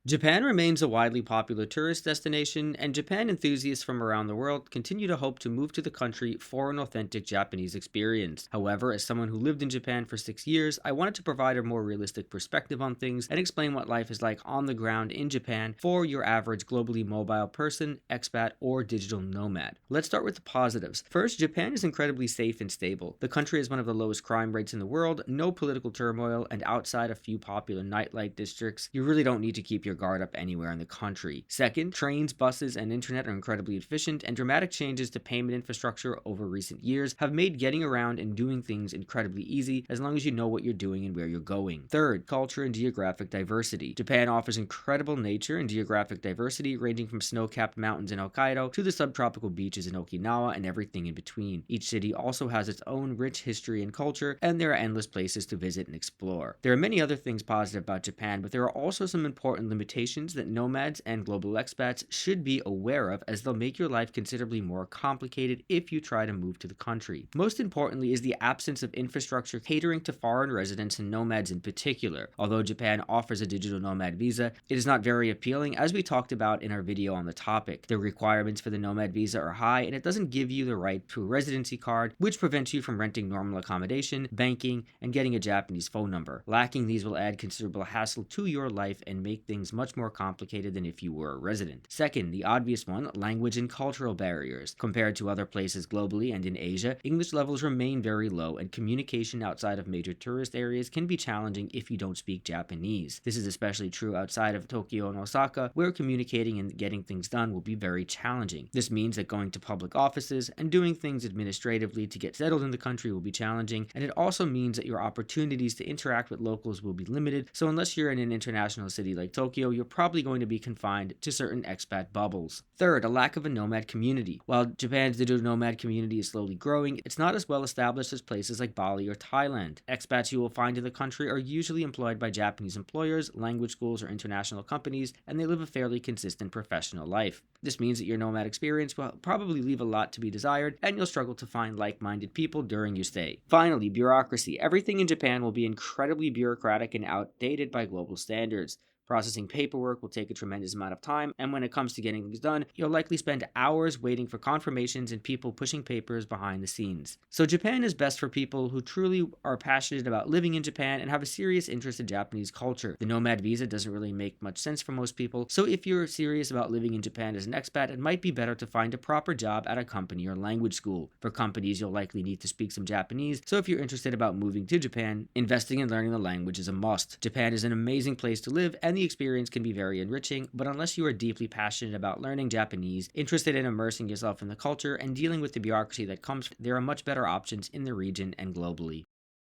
Japan remains a widely popular tourist destination, and Japan enthusiasts from around the world continue to hope to move to the country for an authentic Japanese experience. However, as someone who lived in Japan for 6 years, I wanted to provide a more realistic perspective on things and explain what life is like on the ground in Japan for your average globally mobile person, expat, or digital nomad. Let's start with the positives. First, Japan is incredibly safe and stable. The country has one of the lowest crime rates in the world, no political turmoil, and outside a few popular nightlife districts, you really don't need to keep your guard up anywhere in the country. Second, trains, buses, and internet are incredibly efficient, and dramatic changes to payment infrastructure over recent years have made getting around and doing things incredibly easy as long as you know what you're doing and where you're going. Third, culture and geographic diversity. Japan offers incredible nature and geographic diversity ranging from snow-capped mountains in Hokkaido to the subtropical beaches in Okinawa and everything in between. Each city also has its own rich history and culture, and there are endless places to visit and explore. There are many other things positive about Japan, but there are also some important limitations that nomads and global expats should be aware of, as they'll make your life considerably more complicated if you try to move to the country. Most importantly is the absence of infrastructure catering to foreign residents and nomads in particular. Although Japan offers a digital nomad visa, it is not very appealing, as we talked about in our video on the topic. The requirements for the nomad visa are high, and it doesn't give you the right to a residency card, which prevents you from renting normal accommodation, banking, and getting a Japanese phone number. Lacking these will add considerable hassle to your life and make things much more complicated than if you were a resident. Second, the obvious one, language and cultural barriers. Compared to other places globally and in Asia, English levels remain very low, and communication outside of major tourist areas can be challenging if you don't speak Japanese. This is especially true outside of Tokyo and Osaka, where communicating and getting things done will be very challenging. This means that going to public offices and doing things administratively to get settled in the country will be challenging, and it also means that your opportunities to interact with locals will be limited, so unless you're in an international city like Tokyo, you're probably going to be confined to certain expat bubbles. Third, a lack of a nomad community. While Japan's digital nomad community is slowly growing, it's not as well established as places like Bali or Thailand. Expats you will find in the country are usually employed by Japanese employers, language schools, or international companies, and they live a fairly consistent professional life. This means that your nomad experience will probably leave a lot to be desired, and you'll struggle to find like-minded people during your stay. Finally, bureaucracy. Everything in Japan will be incredibly bureaucratic and outdated by global standards. Processing paperwork will take a tremendous amount of time, and when it comes to getting things done, you'll likely spend hours waiting for confirmations and people pushing papers behind the scenes. So Japan is best for people who truly are passionate about living in Japan and have a serious interest in Japanese culture. The nomad visa doesn't really make much sense for most people, so if you're serious about living in Japan as an expat, it might be better to find a proper job at a company or language school. For companies, you'll likely need to speak some Japanese, so if you're interested about moving to Japan, investing in learning the language is a must. Japan is an amazing place to live, and the experience can be very enriching, but unless you are deeply passionate about learning Japanese, interested in immersing yourself in the culture, and dealing with the bureaucracy that comes, there are much better options in the region and globally.